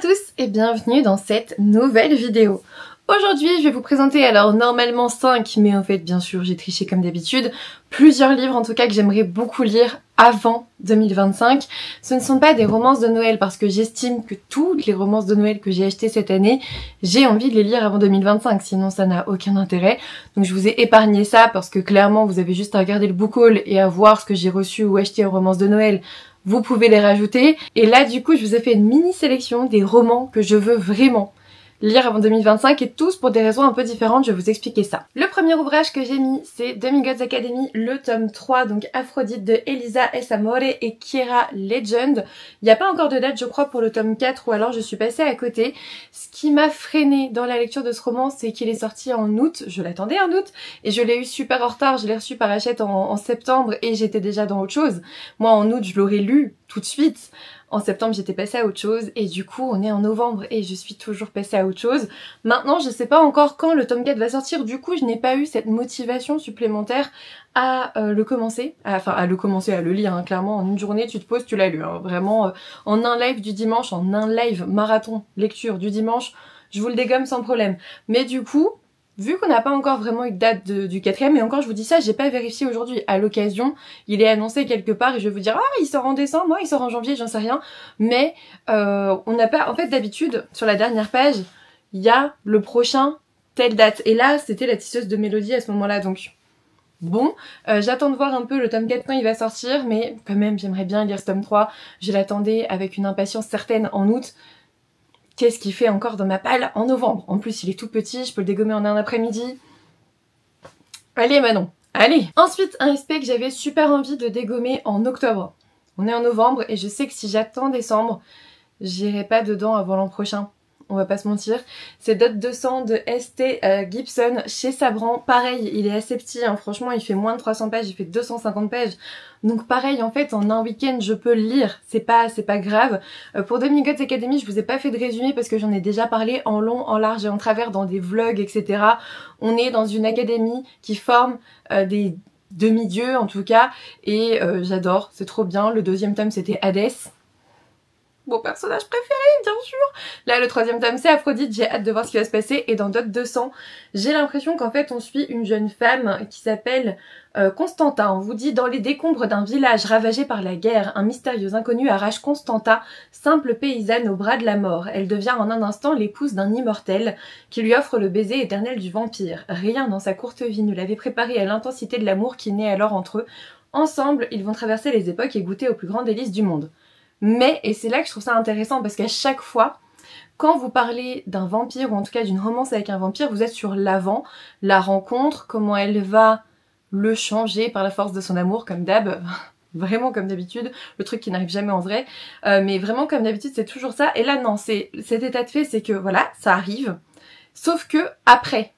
tous et bienvenue dans cette nouvelle vidéo. Aujourd'hui je vais vous présenter, alors normalement 5, mais en fait bien sûr j'ai triché comme d'habitude, plusieurs livres en tout cas que j'aimerais beaucoup lire avant 2025. Ce ne sont pas des romances de Noël parce que j'estime que toutes les romances de Noël que j'ai achetées cette année, j'ai envie de les lire avant 2025, sinon ça n'a aucun intérêt. Donc je vous ai épargné ça parce que clairement vous avez juste à regarder le book haul et à voir ce que j'ai reçu ou acheté en romances de Noël. Vous pouvez les rajouter. Et là, du coup, je vous ai fait une mini sélection des romans que je veux vraiment lire avant 2025 et tous pour des raisons un peu différentes, je vais vous expliquer ça. Le premier ouvrage que j'ai mis, c'est Demigods Academy, le tome 3, donc Aphrodite de Elisa S. Amore et Kiera Legend. Il n'y a pas encore de date, je crois, pour le tome 4 ou alors je suis passée à côté. Ce qui m'a freinée dans la lecture de ce roman, c'est qu'il est sorti en août, je l'attendais en août, et je l'ai eu super en retard, je l'ai reçu par Hachette en septembre et j'étais déjà dans autre chose. Moi, en août, je l'aurais lu tout de suite. En septembre, j'étais passée à autre chose et du coup, on est en novembre et je suis toujours passée à autre chose. Maintenant, je sais pas encore quand le tome 4 va sortir. Du coup, je n'ai pas eu cette motivation supplémentaire à le commencer. À le lire, hein. Clairement, en une journée, tu te poses, tu l'as lu. Hein. Vraiment, en un live du dimanche, en un live marathon lecture du dimanche, je vous le dégomme sans problème. Mais du coup, vu qu'on n'a pas encore vraiment eu de date du 4e, et encore je vous dis ça, j'ai pas vérifié aujourd'hui, à l'occasion, il est annoncé quelque part et je vais vous dire ah il sort en décembre, moi il sort en janvier, j'en sais rien, mais on n'a pas, en fait d'habitude, sur la dernière page, il y a le prochain telle date, et là c'était la tisseuse de Mélodie à ce moment-là, donc bon, j'attends de voir un peu le tome 4 quand il va sortir, mais quand même j'aimerais bien lire ce tome 3, je l'attendais avec une impatience certaine en août. Qu'est-ce qu'il fait encore dans ma palle en novembre? En plus, il est tout petit, je peux le dégommer en un après-midi. Allez Manon, allez! Ensuite, un SP que j'avais super envie de dégommer en octobre. On est en novembre et je sais que si j'attends décembre, j'irai pas dedans avant l'an prochain. On va pas se mentir. C'est Dot 200 de ST Gibson chez Sabran. Pareil, il est assez petit, hein. Franchement, il fait moins de 300 pages, il fait 250 pages. Donc pareil, en fait, en un week-end, je peux le lire. C'est pas grave. Pour Demigods Academy, je vous ai pas fait de résumé parce que j'en ai déjà parlé en long, en large et en travers dans des vlogs, etc. On est dans une académie qui forme des demi-dieux, en tout cas. Et j'adore, c'est trop bien. Le deuxième tome, c'était Hadès. Mon personnage préféré, bien sûr. Là, le 3e tome, c'est Aphrodite, j'ai hâte de voir ce qui va se passer. Et dans Dot 200, j'ai l'impression qu'en fait, on suit une jeune femme qui s'appelle Constanta. On vous dit, dans les décombres d'un village ravagé par la guerre, un mystérieux inconnu arrache Constanta, simple paysanne au bras de la mort. Elle devient en un instant l'épouse d'un immortel qui lui offre le baiser éternel du vampire. Rien dans sa courte vie ne l'avait préparée à l'intensité de l'amour qui naît alors entre eux. Ensemble, ils vont traverser les époques et goûter aux plus grands délices du monde. Mais, et c'est là que je trouve ça intéressant, parce qu'à chaque fois, quand vous parlez d'un vampire, ou en tout cas d'une romance avec un vampire, vous êtes sur l'avant, la rencontre, comment elle va le changer par la force de son amour, comme d'hab, vraiment comme d'habitude, le truc qui n'arrive jamais en vrai, mais vraiment comme d'habitude c'est toujours ça, et là non, c'est cet état de fait, c'est que voilà, ça arrive, sauf que après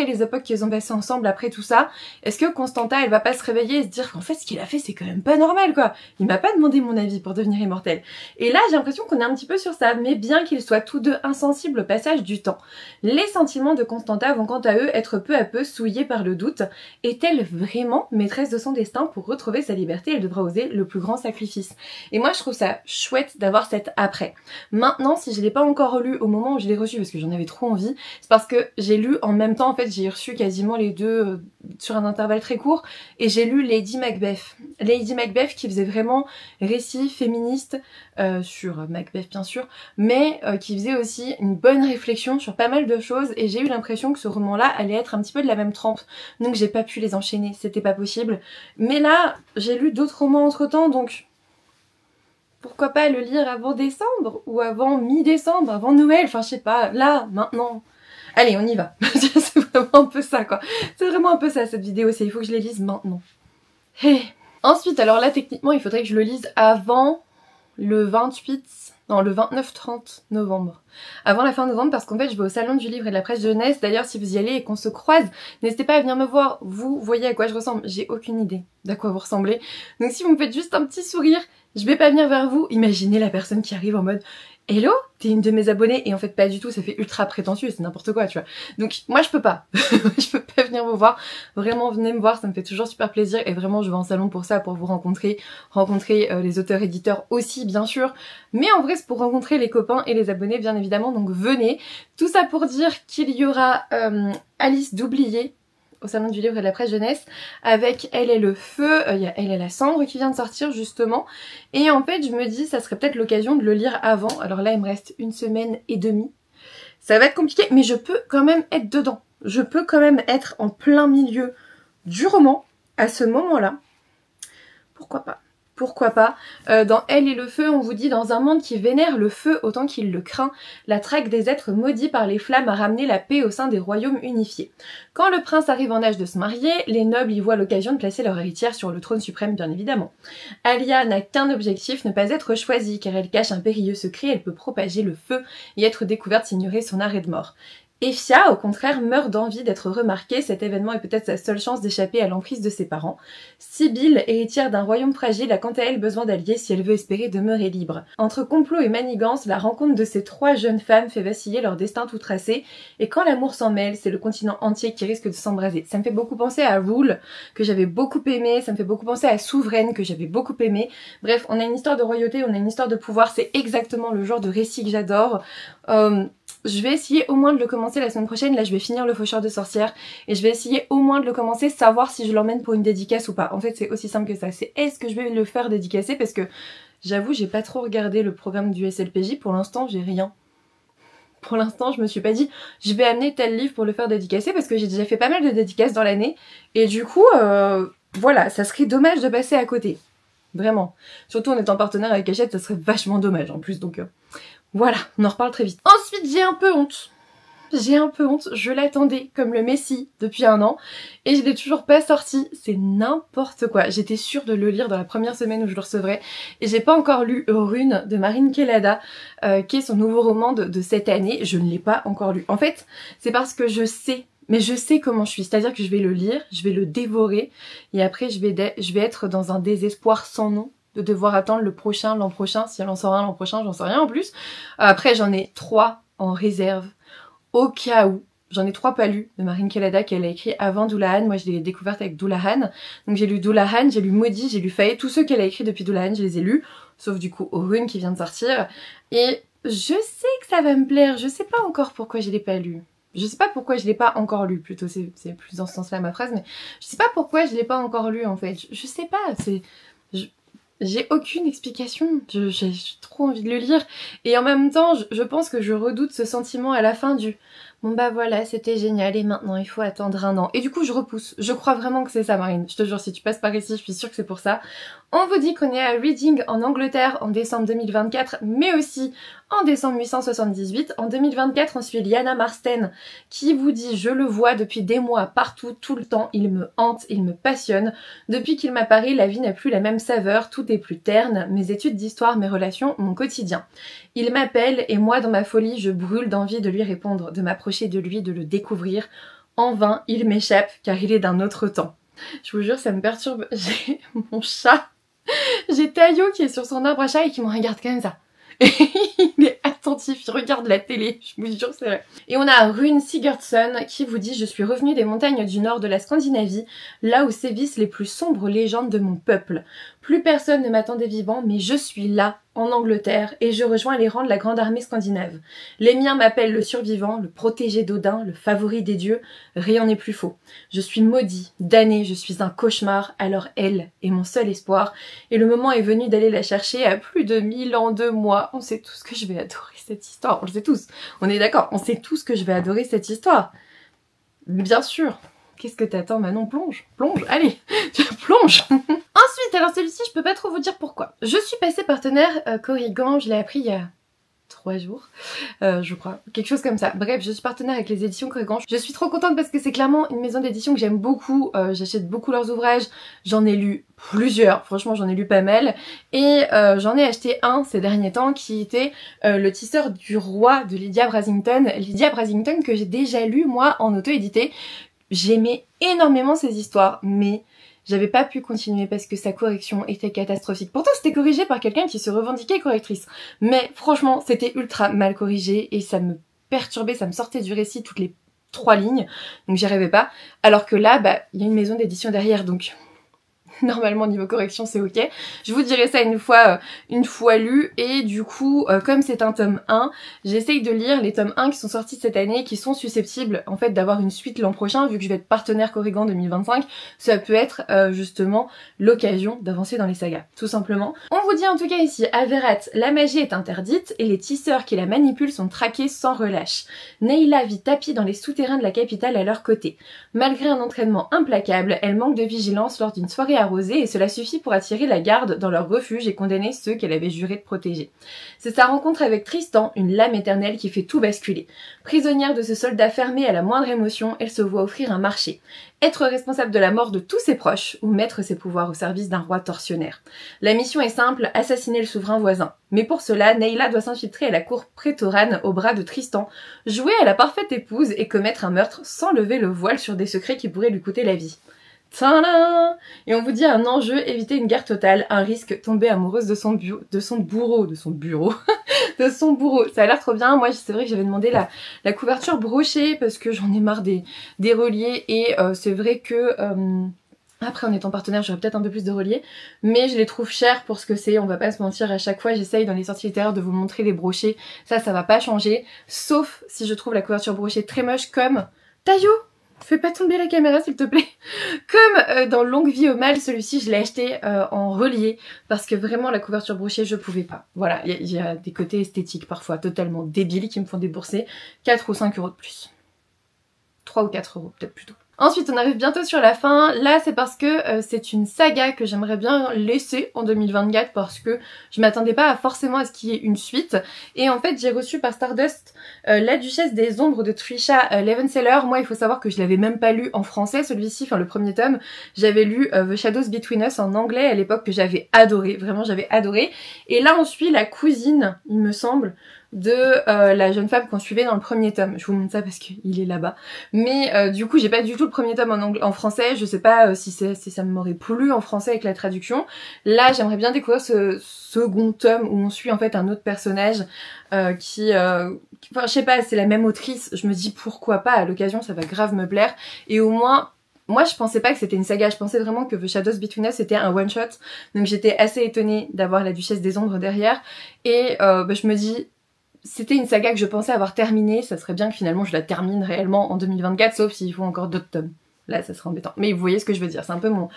les époques qu'ils ont passées ensemble, après tout ça, est-ce que Constanta, elle va pas se réveiller et se dire qu'en fait ce qu'il a fait c'est quand même pas normal quoi. Il m'a pas demandé mon avis pour devenir immortel. Et là j'ai l'impression qu'on est un petit peu sur ça, mais bien qu'ils soient tous deux insensibles au passage du temps. Les sentiments de Constanta vont quant à eux être peu à peu souillés par le doute. Est-elle vraiment maîtresse de son destin? Pour retrouver sa liberté, elle devra oser le plus grand sacrifice. Et moi je trouve ça chouette d'avoir cet après. Maintenant, si je l'ai pas encore lu au moment où je l'ai reçu, parce que j'en avais trop envie, c'est parce que j'ai lu en même temps. En fait, j'ai reçu quasiment les deux sur un intervalle très court et j'ai lu Lady Macbeth. Lady Macbeth qui faisait vraiment récit féministe sur Macbeth bien sûr, mais qui faisait aussi une bonne réflexion sur pas mal de choses et j'ai eu l'impression que ce roman-là allait être un petit peu de la même trempe. Donc j'ai pas pu les enchaîner, c'était pas possible. Mais là, j'ai lu d'autres romans entre-temps, donc pourquoi pas le lire avant décembre ou avant mi-décembre, avant Noël, enfin je sais pas, là, maintenant. Allez, on y va. C'est vraiment un peu ça, quoi. C'est vraiment un peu ça, cette vidéo. C'est il faut que je les lise maintenant. Hey. Ensuite, alors là, techniquement, il faudrait que je le lise avant le 28... Non, le 29-30 novembre. Avant la fin novembre, parce qu'en fait, je vais au salon du livre et de la presse jeunesse. D'ailleurs, si vous y allez et qu'on se croise, n'hésitez pas à venir me voir. Vous voyez à quoi je ressemble. J'ai aucune idée d'à quoi vous ressemblez. Donc si vous me faites juste un petit sourire, je vais pas venir vers vous. Imaginez la personne qui arrive en mode hello, t'es une de mes abonnées, et en fait pas du tout, ça fait ultra prétentieux, c'est n'importe quoi, tu vois. Donc moi je peux pas, je peux pas venir vous voir, vraiment venez me voir, ça me fait toujours super plaisir, et vraiment je vais en salon pour ça, pour vous rencontrer les auteurs éditeurs aussi bien sûr, mais en vrai surprise pour rencontrer les copains et les abonnés bien évidemment, donc venez. Tout ça pour dire qu'il y aura Alice d'Oublier au salon du livre et de la presse jeunesse avec Elle et le feu, il y a Elle et la cendre qui vient de sortir justement, et en fait je me dis ça serait peut-être l'occasion de le lire avant. Alors là il me reste 1 semaine et demie, ça va être compliqué mais je peux quand même être dedans, je peux quand même être en plein milieu du roman à ce moment-là, pourquoi pas. Pourquoi pas. Dans Elle et le feu, on vous dit dans un monde qui vénère le feu autant qu'il le craint, la traque des êtres maudits par les flammes a ramené la paix au sein des royaumes unifiés. Quand le prince arrive en âge de se marier, les nobles y voient l'occasion de placer leur héritière sur le trône suprême bien évidemment. Alia n'a qu'un objectif, ne pas être choisie, car elle cache un périlleux secret, elle peut propager le feu et être découverte s'ignorer son arrêt de mort. Effia, au contraire, meurt d'envie d'être remarquée, cet événement est peut-être sa seule chance d'échapper à l'emprise de ses parents. Sibylle, héritière d'un royaume fragile, a quant à elle besoin d'alliés si elle veut espérer demeurer libre. Entre complot et manigance, la rencontre de ces 3 jeunes femmes fait vaciller leur destin tout tracé, et quand l'amour s'en mêle, c'est le continent entier qui risque de s'embraser. Ça me fait beaucoup penser à Rule, que j'avais beaucoup aimé, ça me fait beaucoup penser à Souveraine, que j'avais beaucoup aimé. Bref, on a une histoire de royauté, on a une histoire de pouvoir, c'est exactement le genre de récit que j'adore. Je vais essayer au moins de le commencer la semaine prochaine, là je vais finir Le Faucheur de sorcières et je vais essayer au moins de le commencer, savoir si je l'emmène pour une dédicace ou pas. En fait c'est aussi simple que ça, c'est est-ce que je vais le faire dédicacer, parce que j'avoue j'ai pas trop regardé le programme du SLPJ, pour l'instant j'ai rien. Pour l'instant je me suis pas dit je vais amener tel livre pour le faire dédicacer, parce que j'ai déjà fait pas mal de dédicaces dans l'année et du coup voilà, ça serait dommage de passer à côté. Vraiment. Surtout en étant partenaire avec Hachette, ça serait vachement dommage en plus, donc voilà, on en reparle très vite. Ensuite, j'ai un peu honte. J'ai un peu honte, je l'attendais comme le Messie depuis 1 an et je l'ai toujours pas sorti, c'est n'importe quoi. J'étais sûre de le lire dans la première semaine où je le recevrais et j'ai pas encore lu Rune de Marine Kelada, qui est son nouveau roman de cette année, je ne l'ai pas encore lu. En fait, c'est parce que je sais, mais je sais comment je suis, c'est-à-dire que je vais le lire, je vais le dévorer et après je vais être dans un désespoir sans nom de devoir attendre le prochain, l'an prochain, si elle en sort un l'an prochain, j'en sais rien en plus. Après j'en ai 3 en réserve, au cas où. J'en ai 3 pas lus de Marine Kelada qu'elle a écrit avant Doulahan. Moi je l'ai découverte avec Doulahan. Donc j'ai lu Doulahan, j'ai lu Maudit, j'ai lu Faye, tous ceux qu'elle a écrits depuis Doulahan je les ai lus. Sauf du coup Rune qui vient de sortir. Et je sais que ça va me plaire, je sais pas encore pourquoi je l'ai pas lu. Je sais pas pourquoi je l'ai pas encore lu, plutôt c'est plus dans ce sens là ma phrase, mais je sais pas pourquoi je l'ai pas encore lu en fait. Je sais pas, c'est... J'ai aucune explication, j'ai trop envie de le lire et en même temps je pense que je redoute ce sentiment à la fin du bon bah voilà c'était génial et maintenant il faut attendre 1 an et du coup je repousse. Je crois vraiment que c'est ça Marine, je te jure si tu passes par ici je suis sûre que c'est pour ça. On vous dit qu'on est à Reading en Angleterre en décembre 2024 mais aussi en décembre 1878. En 2024 on suit Liana Marston qui vous dit je le vois depuis des mois partout tout le temps, il me hante, il me passionne. Depuis qu'il m'apparaît la vie n'a plus la même saveur, tout est plus terne, mes études d'histoire, mes relations, mon quotidien. Il m'appelle et moi dans ma folie je brûle d'envie de lui répondre, de m'approcher de lui, de le découvrir. En vain il m'échappe car il est d'un autre temps. Je vous jure ça me perturbe, j'ai mon chat, j'ai Tayo qui est sur son arbre à chat et qui me regarde comme ça. Et il est attentif, il regarde la télé, je vous jure c'est vrai. Et on a Rune Sigurdsson qui vous dit « Je suis revenue des montagnes du nord de la Scandinavie, là où sévissent les plus sombres légendes de mon peuple. Plus personne ne m'attendait vivant, mais je suis là, en Angleterre, et je rejoins les rangs de la grande armée scandinave. Les miens m'appellent le survivant, le protégé d'Odin, le favori des dieux, rien n'est plus faux. Je suis maudit, damné, je suis un cauchemar, alors elle est mon seul espoir, et le moment est venu d'aller la chercher à plus de 1000 ans de moi. On sait tous que je vais adorer cette histoire, on le sait tous, on est d'accord, on sait tous que je vais adorer cette histoire. Bien sûr. Qu'est-ce que t'attends Manon? Plonge, plonge, allez, plonge. Ensuite, alors celui-ci, je peux pas trop vous dire pourquoi. Je suis passée partenaire Corrigan, je l'ai appris il y a 3 jours, je crois, quelque chose comme ça. Bref, je suis partenaire avec les éditions Corrigan. Je suis trop contente parce que c'est clairement une maison d'édition que j'aime beaucoup, j'achète beaucoup leurs ouvrages, j'en ai lu plusieurs, franchement j'en ai lu pas mal, et j'en ai acheté un ces derniers temps qui était Le Tisseur du Roi de Lydia Brasington. Lydia Brasington que j'ai déjà lu moi en auto-édité. J'aimais énormément ces histoires, mais j'avais pas pu continuer parce que sa correction était catastrophique. Pourtant c'était corrigé par quelqu'un qui se revendiquait correctrice, mais franchement c'était ultra mal corrigé et ça me perturbait, ça me sortait du récit toutes les 3 lignes, donc j'y arrivais pas. Alors que là, bah il y a une maison d'édition derrière, donc Normalement niveau correction c'est ok. Je vous dirai ça une fois lu, et du coup comme c'est un tome 1, j'essaye de lire les tomes 1 qui sont sortis cette année, qui sont susceptibles en fait d'avoir une suite l'an prochain, vu que je vais être partenaire Corrigan 2025, ça peut être justement l'occasion d'avancer dans les sagas, tout simplement. On vous dit en tout cas ici, Averat, la magie est interdite et les tisseurs qui la manipulent sont traqués sans relâche. Neyla vit tapie dans les souterrains de la capitale à leur côté. Malgré un entraînement implacable, elle manque de vigilance lors d'une soirée arrosée et cela suffit pour attirer la garde dans leur refuge et condamner ceux qu'elle avait juré de protéger. C'est sa rencontre avec Tristan, une lame éternelle, qui fait tout basculer. Prisonnière de ce soldat fermé à la moindre émotion, elle se voit offrir un marché. Être responsable de la mort de tous ses proches ou mettre ses pouvoirs au service d'un roi tortionnaire. La mission est simple, assassiner le souverain voisin. Mais pour cela, Neyla doit s'infiltrer à la cour prétorane au bras de Tristan, jouer à la parfaite épouse et commettre un meurtre sans lever le voile sur des secrets qui pourraient lui coûter la vie. Tadam! Et on vous dit un enjeu, éviter une guerre totale, un risque, tomber amoureuse de son bourreau. Ça a l'air trop bien. Moi, c'est vrai que j'avais demandé la couverture brochée parce que j'en ai marre des reliés, et c'est vrai que après en étant partenaire j'aurais peut-être un peu plus de reliés, mais je les trouve chers pour ce que c'est, on va pas se mentir, à chaque fois j'essaye dans les sorties littéraires de vous montrer les brochés, ça va pas changer, sauf si je trouve la couverture brochée très moche comme Taillot. Fais pas tomber la caméra s'il te plaît. Comme dans Longue vie au mal, celui-ci je l'ai acheté en relié parce que vraiment la couverture brochée je pouvais pas. Voilà, il y a des côtés esthétiques parfois totalement débiles qui me font débourser 4 ou 5 € de plus. 3 ou 4 € peut-être plutôt. Ensuite on arrive bientôt sur la fin, là c'est parce que c'est une saga que j'aimerais bien laisser en 2024 parce que je m'attendais pas forcément à ce qu'il y ait une suite, et en fait j'ai reçu par Stardust La Duchesse des Ombres de Trisha Levenseller. Moi il faut savoir que je l'avais même pas lu en français celui-ci, enfin le premier tome, j'avais lu The Shadows Between Us en anglais à l'époque que j'avais adoré, vraiment j'avais adoré, et là on suit la cousine il me semble de la jeune femme qu'on suivait dans le premier tome. Je vous montre ça parce qu'il est là-bas. Mais du coup, j'ai pas du tout le premier tome en français. Je sais pas si ça m'aurait plu en français avec la traduction. Là, j'aimerais bien découvrir ce second tome où on suit en fait un autre personnage enfin, je sais pas, c'est la même autrice. Je me dis pourquoi pas, à l'occasion, ça va grave me plaire. Et au moins, moi je pensais pas que c'était une saga, je pensais vraiment que The Shadows Between Us c'était un one shot. Donc j'étais assez étonnée d'avoir la Duchesse des Ombres derrière. Et je me dis, c'était une saga que je pensais avoir terminée, ça serait bien que finalement je la termine réellement en 2024, sauf s'il faut encore d'autres tomes. Là, ça serait embêtant. Mais vous voyez ce que je veux dire, c'est un peu mon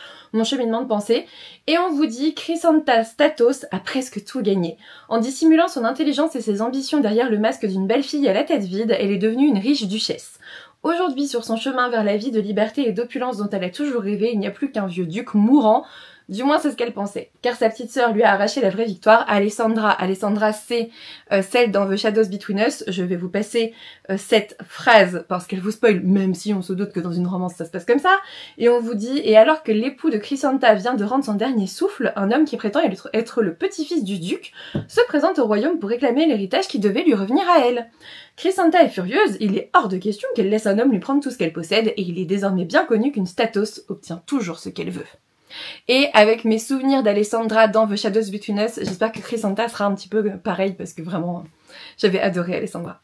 cheminement de pensée. Et on vous dit, Chrysantha Statos a presque tout gagné. En dissimulant son intelligence et ses ambitions derrière le masque d'une belle fille à la tête vide, elle est devenue une riche duchesse. Aujourd'hui, sur son chemin vers la vie de liberté et d'opulence dont elle a toujours rêvé, il n'y a plus qu'un vieux duc mourant. Du moins c'est ce qu'elle pensait, car sa petite sœur lui a arraché la vraie victoire. Alessandra c'est celle dans The Shadows Between Us. Je vais vous passer cette phrase parce qu'elle vous spoil, même si on se doute que dans une romance ça se passe comme ça. Et on vous dit, et alors que l'époux de Chrysantha vient de rendre son dernier souffle, un homme qui prétend être le petit-fils du duc se présente au royaume pour réclamer l'héritage qui devait lui revenir à elle. Chrysantha est furieuse, il est hors de question qu'elle laisse un homme lui prendre tout ce qu'elle possède, et il est désormais bien connu qu'une Statos obtient toujours ce qu'elle veut. Et avec mes souvenirs d'Alessandra dans The Shadows Between Us, j'espère que Chrysantha sera un petit peu pareil parce que vraiment, j'avais adoré Alessandra.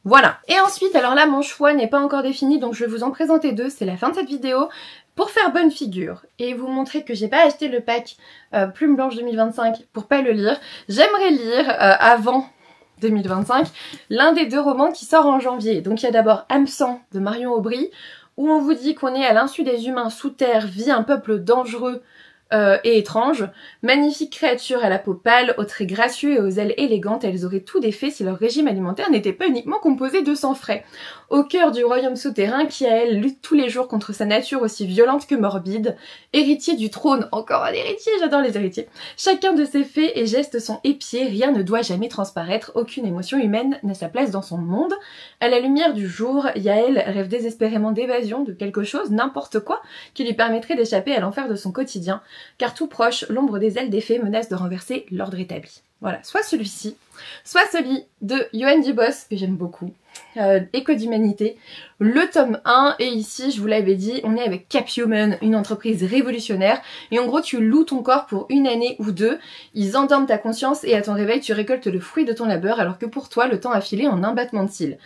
Voilà. Et ensuite, alors là, mon choix n'est pas encore défini, donc je vais vous en présenter deux, c'est la fin de cette vidéo. Pour faire bonne figure et vous montrer que j'ai pas acheté le pack Plume Blanche 2025 pour pas le lire, j'aimerais lire avant 2025 l'un des deux romans qui sort en janvier. Donc il y a d'abord Âme Sang de Marion Aubry, où on vous dit qu'on est à l'insu des humains sous terre, vit un peuple dangereux et étrange. Magnifiques créatures à la peau pâle, aux traits gracieux et aux ailes élégantes, elles auraient tout défait si leur régime alimentaire n'était pas uniquement composé de sang frais. Au cœur du royaume souterrain qui à elle lutte tous les jours contre sa nature aussi violente que morbide, héritier du trône, encore un héritier, j'adore les héritiers. Chacun de ses faits et gestes sont épiés, rien ne doit jamais transparaître, aucune émotion humaine n'a sa place dans son monde. À la lumière du jour, Yael rêve désespérément d'évasion, de quelque chose, n'importe quoi, qui lui permettrait d'échapper à l'enfer de son quotidien, car tout proche, l'ombre des ailes des fées menace de renverser l'ordre établi. Voilà, soit celui-ci, soit celui de Yoann Dubos, que j'aime beaucoup. Éco d'humanité, le tome 1, et ici, je vous l'avais dit, on est avec Caphuman, une entreprise révolutionnaire, et en gros, tu loues ton corps pour 1 année ou 2, ils endorment ta conscience, et à ton réveil, tu récoltes le fruit de ton labeur, alors que pour toi, le temps a filé en un battement de cils.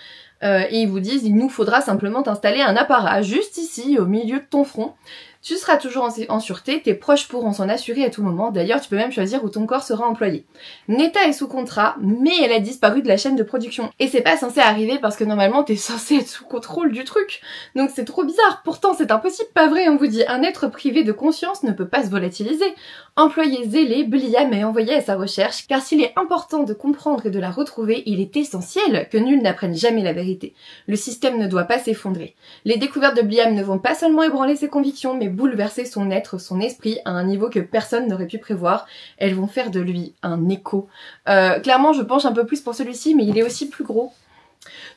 Et ils vous disent, il nous faudra simplement t'installer un apparat, juste ici, au milieu de ton front. Tu seras toujours en sûreté, tes proches pourront s'en assurer à tout moment, d'ailleurs tu peux même choisir où ton corps sera employé. Netta est sous contrat, mais elle a disparu de la chaîne de production. Et c'est pas censé arriver parce que normalement t'es censé être sous contrôle du truc. Donc c'est trop bizarre, pourtant c'est impossible, pas vrai, on vous dit, un être privé de conscience ne peut pas se volatiliser. Employé zélé, Bliam est envoyé à sa recherche, car s'il est important de comprendre et de la retrouver, il est essentiel que nul n'apprenne jamais la vérité. Le système ne doit pas s'effondrer. Les découvertes de Bliam ne vont pas seulement ébranler ses convictions, mais bouleverser son être, son esprit à un niveau que personne n'aurait pu prévoir. Elles vont faire de lui un écho. Clairement, je penche un peu plus pour celui-ci, mais il est aussi plus gros.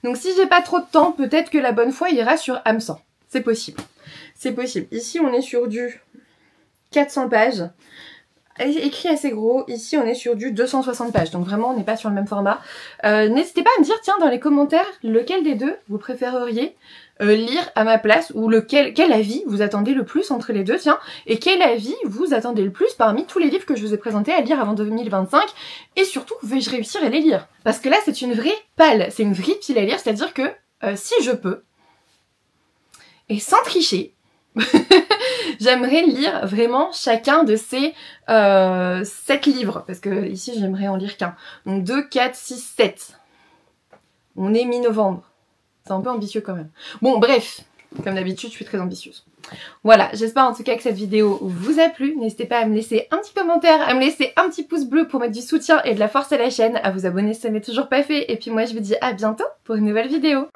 Donc si j'ai pas trop de temps, peut-être que la bonne foi ira sur Hameçon. C'est possible. C'est possible. Ici, on est sur du 400 pages. Écrit assez gros. Ici, on est sur du 260 pages. Donc vraiment, on n'est pas sur le même format. N'hésitez pas à me dire, tiens, dans les commentaires, lequel des deux vous préféreriez lire à ma place, ou quel avis vous attendez le plus entre les deux, tiens, et quel avis vous attendez le plus parmi tous les livres que je vous ai présentés à lire avant 2025, et surtout, vais-je réussir à les lire? Parce que là, c'est une vraie palle, c'est une vraie pile à lire, c'est-à-dire que si je peux, et sans tricher, j'aimerais lire vraiment chacun de ces 7 livres, parce que ici j'aimerais en lire qu'un. Donc 2, 4, 6, 7. On est mi-novembre. C'est un peu ambitieux quand même. Bon bref, comme d'habitude je suis très ambitieuse. Voilà, j'espère en tout cas que cette vidéo vous a plu. N'hésitez pas à me laisser un petit commentaire, à me laisser un petit pouce bleu pour mettre du soutien et de la force à la chaîne, à vous abonner si ça n'est toujours pas fait. Et puis moi je vous dis à bientôt pour une nouvelle vidéo.